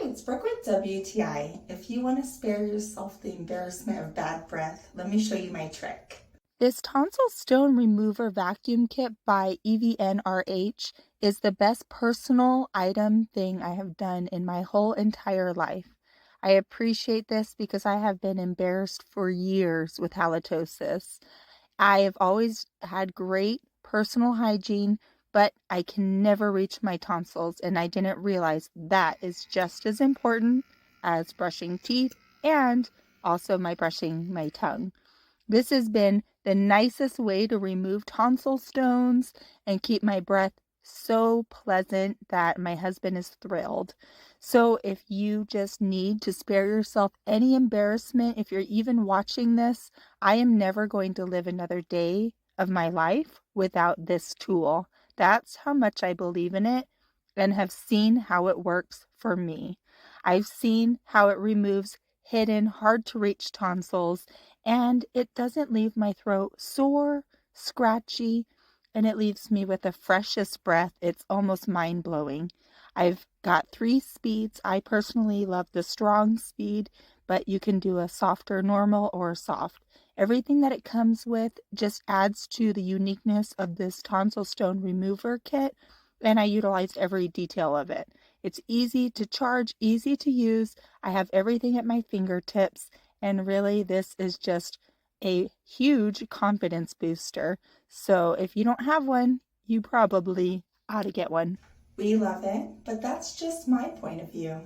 it's Brooke with WTI. If you want to spare yourself the embarrassment of bad breath, let me show you my trick. This tonsil stone remover vacuum kit by EVNRH is the best personal item thing I have done in my whole entire life. I appreciate this because I have been embarrassed for years with halitosis. I have always had great personal hygiene, but I can never reach my tonsils, and I didn't realize that is just as important as brushing teeth and also brushing my tongue. This has been the nicest way to remove tonsil stones and keep my breath so pleasant that my husband is thrilled. So if you just need to spare yourself any embarrassment, if you're even watching this, I am never going to live another day of my life without this tool. That's how much I believe in it and have seen how it works for me. I've seen how it removes hidden, hard to reach tonsils, and it doesn't leave my throat sore, scratchy, and it leaves me with the freshest breath. It's almost mind-blowing. I've got 3 speeds. I personally love the strong speed, but you can do a softer normal or soft. Everything that it comes with just adds to the uniqueness of this tonsil stone remover kit, and I utilized every detail of it. It's easy to charge, easy to use. I have everything at my fingertips, and really this is just a huge confidence booster. So if you don't have one, you probably ought to get one. We love it, but that's just my point of view.